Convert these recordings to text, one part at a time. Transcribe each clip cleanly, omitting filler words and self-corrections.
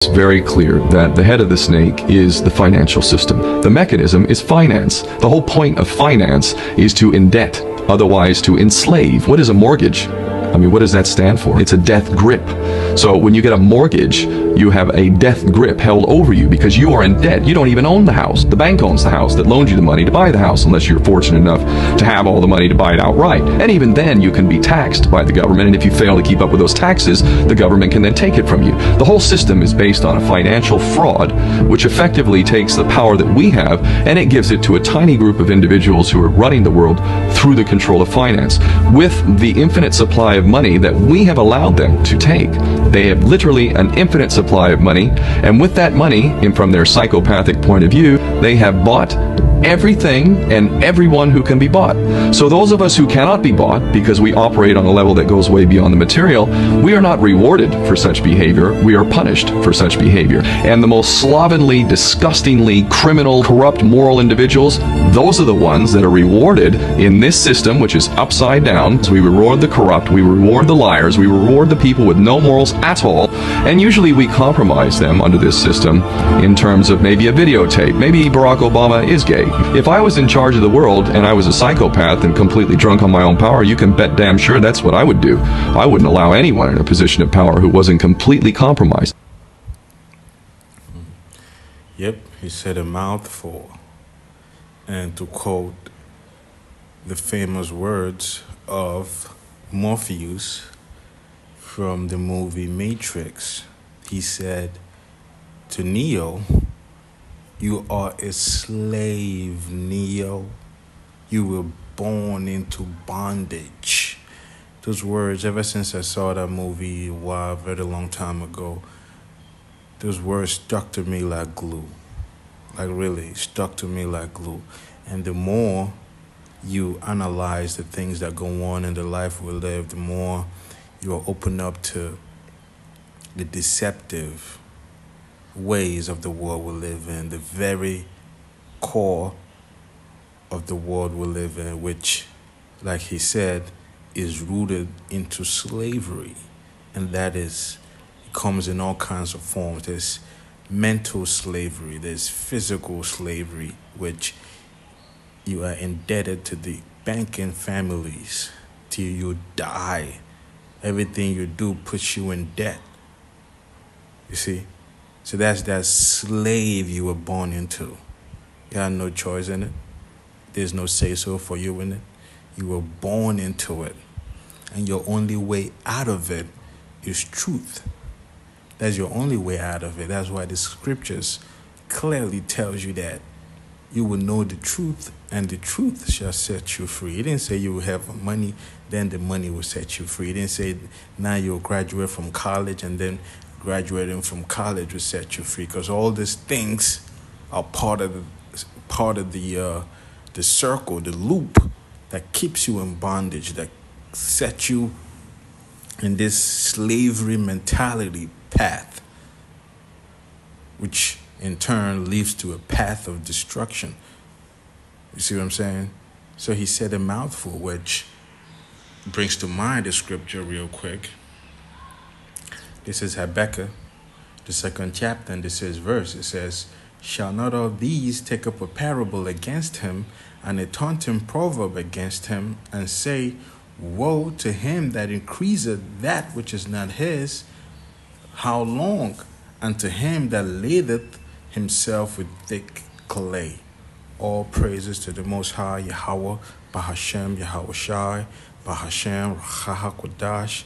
It's very clear that the head of the snake is the financial system. The mechanism is finance. The whole point of finance is to indebt, otherwise to enslave. What is a mortgage? I mean, what does that stand for? It's a death grip. So when you get a mortgage, you have a death grip held over you because you are in debt. You don't even own the house. The bank owns the house that loaned you the money to buy the house, unless you're fortunate enough to have all the money to buy it outright. And even then, you can be taxed by the government, and if you fail to keep up with those taxes, the government can then take it from you. The whole system is based on a financial fraud, which effectively takes the power that we have, and it gives it to a tiny group of individuals who are running the world through the control of finance. With the infinite supply of money that we have allowed them to take, they have literally an infinite supply of money, and with that money, and from their psychopathic point of view, they have bought everything and everyone who can be bought. So those of us who cannot be bought because we operate on a level that goes way beyond the material, we are not rewarded for such behavior, we are punished for such behavior. And the most slovenly, disgustingly criminal, corrupt, moral individuals, those are the ones that are rewarded in this system, which is upside down. So we reward the corrupt, we reward the liars, we reward the people with no morals at all, and usually we compromise them under this system in terms of maybe a videotape. Maybe Barack Obama is gay. If I was in charge of the world and I was a psychopath and completely drunk on my own power, you can bet damn sure that's what I would do. I wouldn't allow anyone in a position of power who wasn't completely compromised. Yep, he said a mouthful. And to quote the famous words of Morpheus from the movie Matrix, he said to Neo, "You are a slave, Neo. You were born into bondage." Those words, ever since I saw that movie a very long time ago, those words stuck to me like glue. Like really stuck to me like glue. And the more you analyze the things that go on in the life we live, the more you are open up to the deceptive ways of the world we live in, the very core of the world we live in, which, like he said, is rooted into slavery. And that is, it comes in all kinds of forms. There's mental slavery, there's physical slavery, which you are indebted to the banking families till you die. Everything you do puts you in debt. You see? So that's that slave you were born into. You had no choice in it. There's no say-so for you in it. You were born into it. And your only way out of it is truth. That's your only way out of it. That's why the scriptures clearly tells you that you will know the truth, and the truth shall set you free. It didn't say you will have money, then the money will set you free. It didn't say now you'll graduate from college and then graduating from college will set you free, because all these things are part of the circle, the loop that keeps you in bondage, that sets you in this slavery mentality path, which in turn leads to a path of destruction. You see what I'm saying? So he said a mouthful, which brings to mind the scripture real quick. This is Habakkuk, the 2nd chapter, and this is verse. It says, "Shall not all these take up a parable against him, and a taunting proverb against him, and say, Woe to him that increaseth that which is not his? How long? And to him that ladeth himself with thick clay." All praises to the Most High, Yahweh, Bahashem, Yahweh Shai, Bahashem, Rahakodash.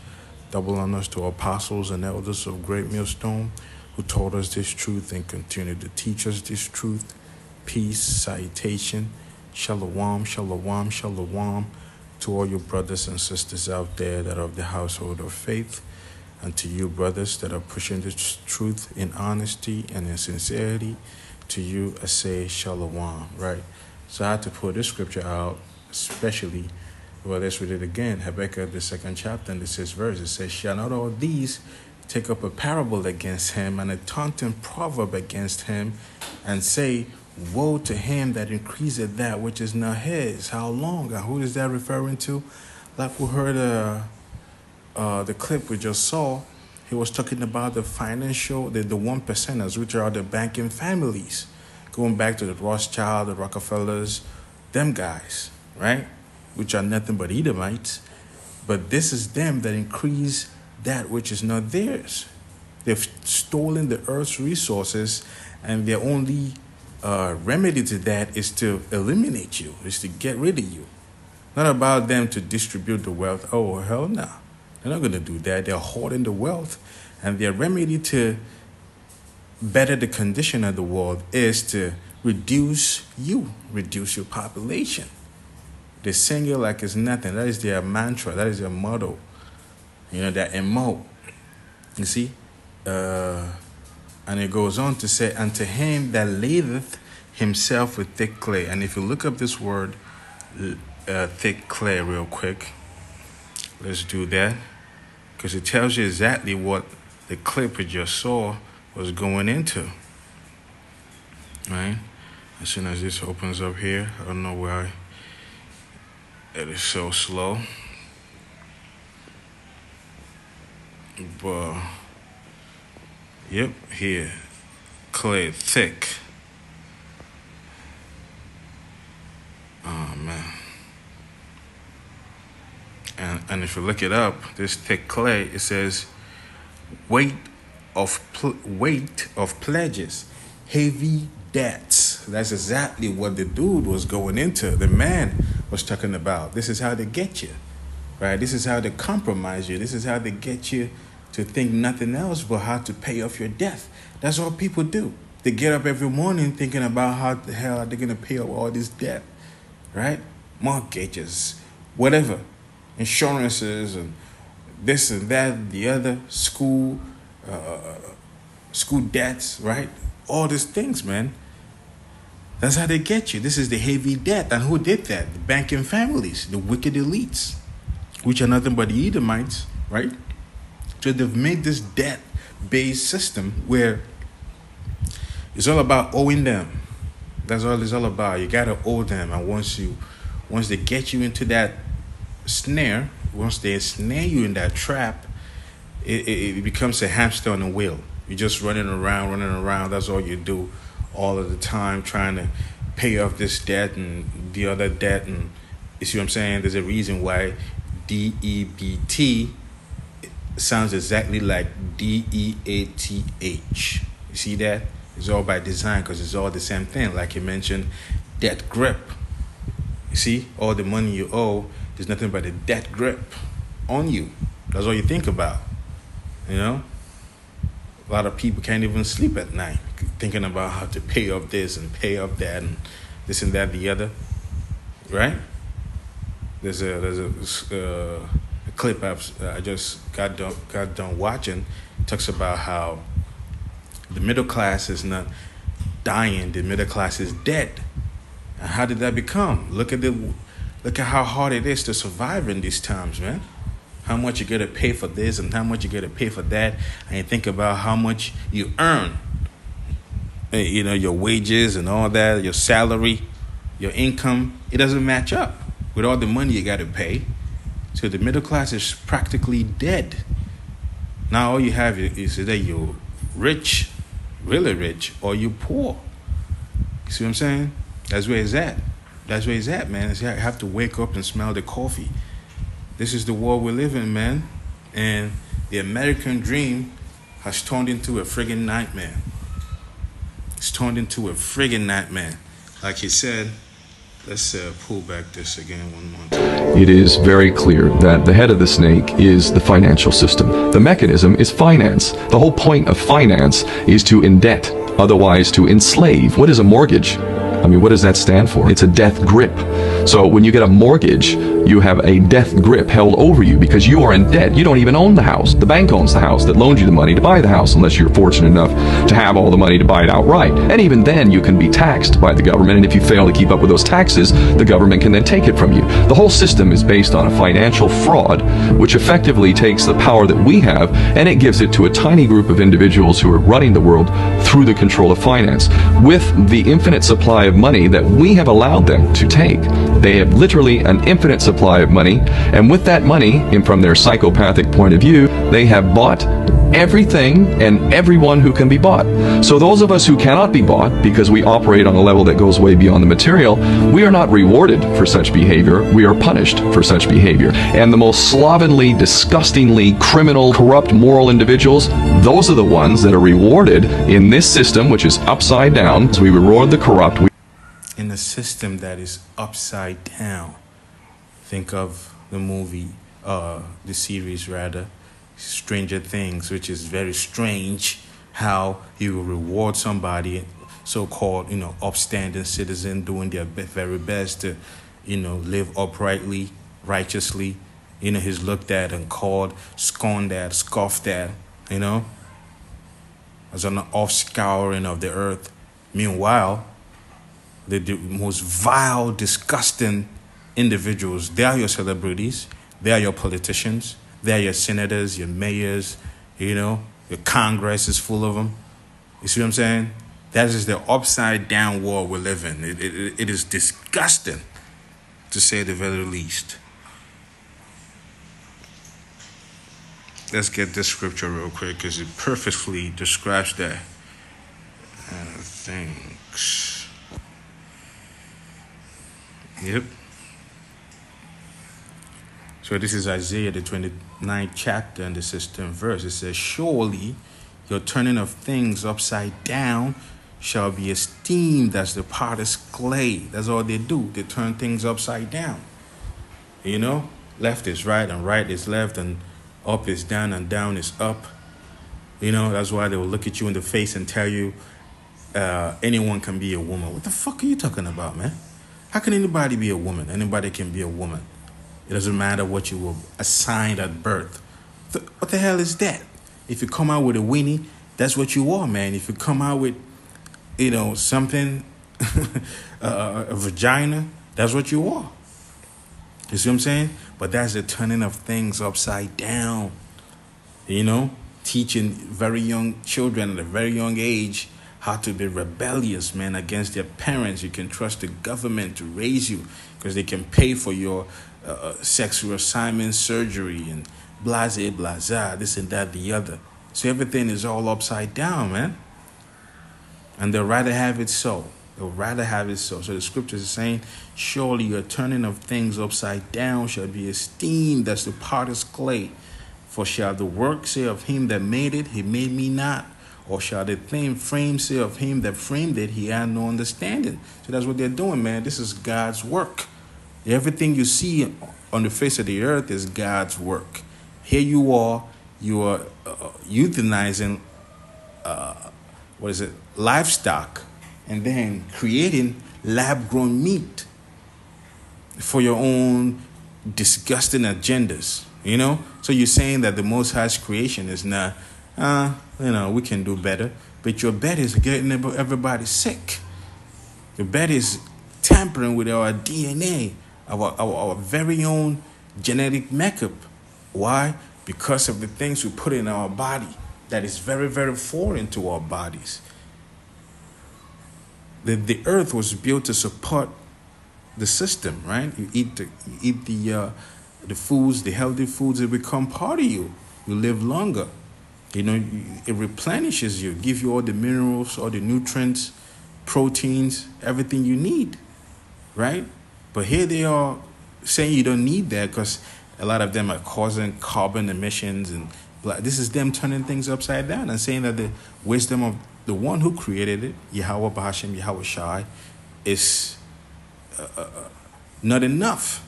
Double honors to apostles and elders of Great Millstone who taught us this truth and continue to teach us this truth. Peace, salutation, shalom, shalom, shalom to all your brothers and sisters out there that are of the household of faith, and to you brothers that are pushing this truth in honesty and in sincerity. To you I say shalom, right? So I had to pull this scripture out, especially. Well, let's read it again. Habakkuk, the 2nd chapter, and this is verse. It says, "Shall not all these take up a parable against him, and a taunting proverb against him, and say, Woe to him that increaseth that which is not his? How long?" And who is that referring to? Like we heard the clip we just saw, he was talking about the financial, the one percenters, which are the banking families, going back to the Rothschild, the Rockefellers, them guys, right? Which are nothing but Edomites. But this is them that increase that which is not theirs. They've stolen the earth's resources, and their only remedy to that is to eliminate you, is to get rid of you. Not about them to distribute the wealth. Oh, hell no. They're not going to do that. They're hoarding the wealth. And their remedy to better the condition of the world is to reduce your population. They sing it like it's nothing. That is their mantra. That is their motto. Their MO. You see? And it goes on to say, and to him that ladeth himself with thick clay. And if you look up this word, thick clay, real quick, let's do that, because it tells you exactly what the clip we just saw was going into. Right? As soon as this opens up here, I don't know why it is so slow. But yep, here, clay, thick. Oh man. And if you look it up, this thick clay, it says weight of pledges, heavy debts. That's exactly what the dude was going into. The man was talking about. This is how they get you, right? This is how they compromise you. This is how they get you to think nothing else but how to pay off your debt. That's what people do. They get up every morning thinking about how the hell are they going to pay off all this debt, right? Mortgages, whatever, insurances, and this and that, the other, school debts, right? All these things, man. That's how they get you. This is the heavy debt. And who did that? The banking families, the wicked elites, which are nothing but the Edomites, right? So they've made this debt-based system where it's all about owing them. That's all it's all about. You gotta owe them, and once they get you into that snare, once they snare you in that trap, it becomes a hamster on a wheel. You're just running around. That's all you do all of the time, trying to pay off this debt and the other debt. And you see what I'm saying? There's a reason why DEBT sounds exactly like DEATH. You see that? It's all by design, because it's all the same thing. Like you mentioned, debt grip. You see, all the money you owe, there's nothing but a debt grip on you. That's all you think about. A lot of people can't even sleep at night thinking about how to pay off this and pay off that and this and that, the other, right? There's a clip I just got done watching. It talks about how the middle class is not dying; the middle class is dead. And how did that become? Look at how hard it is to survive in these times, man. How much you gotta pay for this and how much you gotta pay for that, and you think about how much you earn. Your wages and all that, your salary, your income, it doesn't match up with all the money you gotta pay. So the middle class is practically dead. Now all you have is either you're rich, really rich, or you're poor. You see what I'm saying? That's where it's at. That's where it's at, man. You have to wake up and smell the coffee. This is the world we live in, man. And the American dream has turned into a friggin' nightmare. It's turned into a friggin' nightmare. Like he said, let's pull back this again one more time. It is very clear that the head of the snake is the financial system. The mechanism is finance. The whole point of finance is to indebt, otherwise to enslave. What is a mortgage? What does that stand for? It's a death grip. So when you get a mortgage, you have a death grip held over you because you are in debt. You don't even own the house. The bank owns the house that loaned you the money to buy the house, unless you're fortunate enough to have all the money to buy it outright. And even then, you can be taxed by the government, and if you fail to keep up with those taxes, the government can then take it from you. The whole system is based on a financial fraud, which effectively takes the power that we have, and it gives it to a tiny group of individuals who are running the world through the control of finance. With the infinite supply of money that we have allowed them to take, They have literally an infinite supply of money, and with that money, and from their psychopathic point of view, they have bought everything and everyone who can be bought. So those of us who cannot be bought because we operate on a level that goes way beyond the material, we are not rewarded for such behavior, we are punished for such behavior. And the most slovenly, disgustingly criminal, corrupt, moral individuals, those are the ones that are rewarded in this system, which is upside down. So we reward the corrupt. In a system that is upside down. Think of the movie, the series rather, Stranger Things, which is very strange how you will reward somebody, so-called, upstanding citizen, doing their very best to, live uprightly, righteously. He's looked at and called, scorned at, scoffed at, as an offscouring of the earth. Meanwhile, the most vile, disgusting individuals, they are your celebrities, they are your politicians, they are your senators, your mayors, your Congress is full of them. You see what I'm saying? That is the upside down world we live in. It is disgusting, to say the very least. Let's get this scripture real quick because it perfectly describes that. Thanks. Yep. So this is Isaiah, the 29th chapter and the 16th verse. It says, surely your turning of things upside down shall be esteemed as the potter's clay. That's all they do. They turn things upside down. Left is right and right is left and up is down and down is up. That's why they will look at you in the face and tell you anyone can be a woman. What the fuck are you talking about, man? How can anybody be a woman? Anybody can be a woman. It doesn't matter what you were assigned at birth. What the hell is that? If you come out with a weenie, that's what you are, man. If you come out with, something, a vagina, that's what you are. You see what I'm saying? But that's the turning of things upside down. Teaching very young children at a very young age how to be rebellious, man, against their parents. You can trust the government to raise you because they can pay for your sexual assignment, surgery, and blase, this and that, the other. So everything is all upside down, man. And they'll rather have it so. They'll rather have it so. So the scriptures is saying, surely your turning of things upside down shall be esteemed as the potter's clay. For shall the work say of him that made it, he made me not? Or shall the thing frame say of him that framed it, he had no understanding? So that's what they're doing, man. This is God's work. Everything you see on the face of the earth is God's work. Here you are euthanizing, livestock, and then creating lab-grown meat for your own disgusting agendas, So you're saying that the Most High's creation is not, we can do better. But your bet is getting everybody sick. Your bet is tampering with our DNA, our very own genetic makeup. Why? Because of the things we put in our body that is very, very foreign to our bodies. The earth was built to support the system, right? You eat the foods, the healthy foods, they become part of you. You live longer. It replenishes you, gives you all the minerals, all the nutrients, proteins, everything you need, right? But here they are saying you don't need that because a lot of them are causing carbon emissions and this is them turning things upside down and saying that the wisdom of the one who created it, Yahweh Bahashem, Yahweh Shai, is not enough.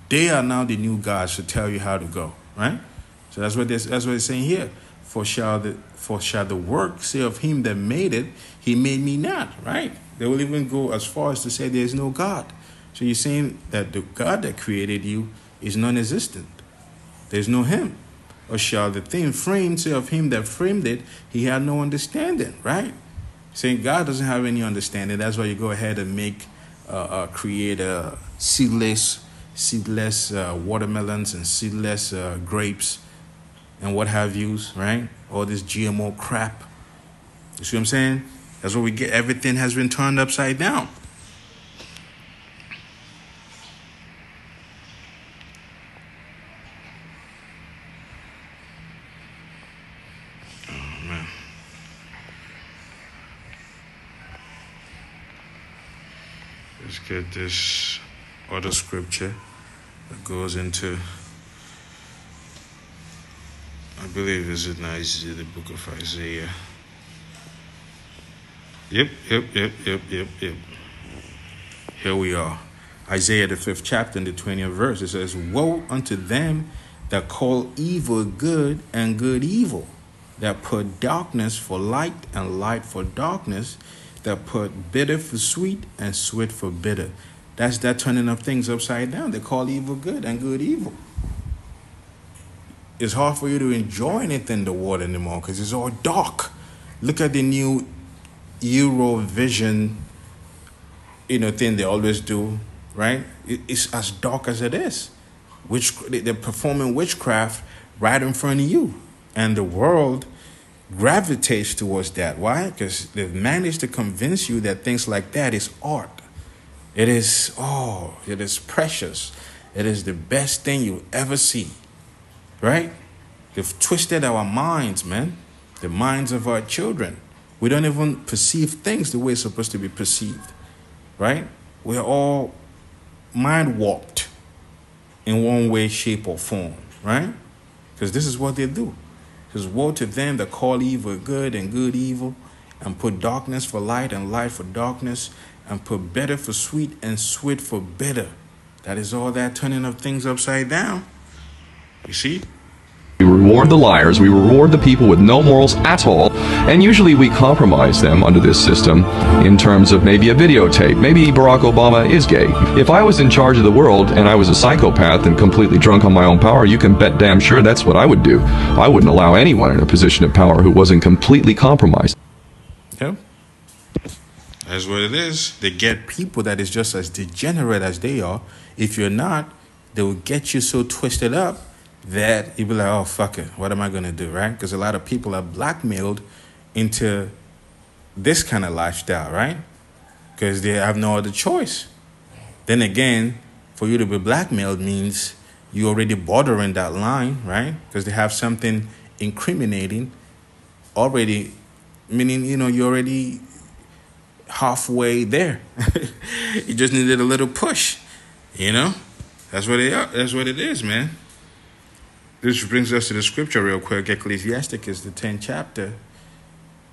They are now the new gods to tell you how to go, right? So that's what it's saying here. For shall the work say of him that made it, he made me not, right? They will even go as far as to say there is no God. So you're saying that the God that created you is non-existent. There's no him. Or shall the thing framed say of him that framed it, he had no understanding, right? Saying God doesn't have any understanding. That's why you go ahead and create seedless watermelons and seedless grapes and what have yous, right? All this GMO crap. You see what I'm saying? That's what we get. Everything has been turned upside down. Let's get this other scripture that goes into, I believe it's in Isaiah, the book of Isaiah. Yep. Here we are. Isaiah, the 5th chapter, and the 20th verse. It says, "Woe unto them that call evil good and good evil, that put darkness for light and light for darkness, that put bitter for sweet and sweet for bitter." That's that turning of things upside down. They call evil good and good evil. It's hard for you to enjoy anything in the world anymore because it's all dark. Look at the new Eurovision, thing they always do, right? It's as dark as it is. They're performing witchcraft right in front of you. And the world gravitates towards that. Why? Because they've managed to convince you that things like that is art. It is precious. It is the best thing you'll ever see. Right? They've twisted our minds, man. The minds of our children. We don't even perceive things the way it's supposed to be perceived. Right? We're all mind warped in one way, shape, or form. Right? Because this is what they do. Because woe to them that call evil good and good evil, and put darkness for light and light for darkness, and put bitter for sweet and sweet for bitter. That is all that turning of things upside down. You see? We reward the liars, we reward the people with no morals at all, and usually we compromise them under this system in terms of maybe a videotape. Maybe Barack Obama is gay. If I was in charge of the world and I was a psychopath and completely drunk on my own power, you can bet damn sure that's what I would do. I wouldn't allow anyone in a position of power who wasn't completely compromised. Yeah. That's what it is. They get people that is just as degenerate as they are. If you're not, they will get you so twisted up that you'll be like, oh, fuck it. What am I going to do, right? Because a lot of people are blackmailed into this kind of lifestyle, right? Because they have no other choice. Then again, for you to be blackmailed means you're already bordering that line, right? Because they have something incriminating already, meaning, you're already halfway there. You just needed a little push, That's what they are. That's what it is, man. This brings us to the scripture real quick. Ecclesiasticus, the 10th chapter.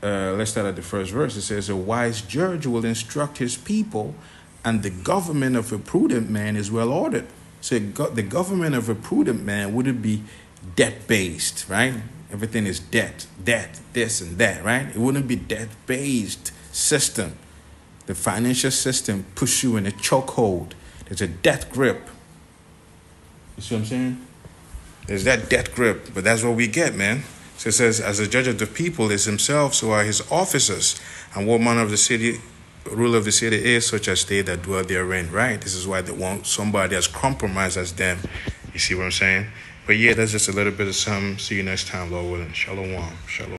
Let's start at the first verse. It says, "A wise judge will instruct his people, and the government of a prudent man is well ordered." So the government of a prudent man wouldn't be debt-based, right? Everything is debt, this and that, right? It wouldn't be debt-based system. The financial system puts you in a chokehold. There's a death grip. You see what I'm saying? There's that death grip, but that's what we get, man. So it says, "As a judge of the people is himself, so are his officers. And what manner of the city, ruler of the city is, such as they that dwell therein," right? This is why they want somebody as compromised as them. You see what I'm saying? But yeah, that's just a little bit of something. See you next time, Lord willing. Shalom. Shalom.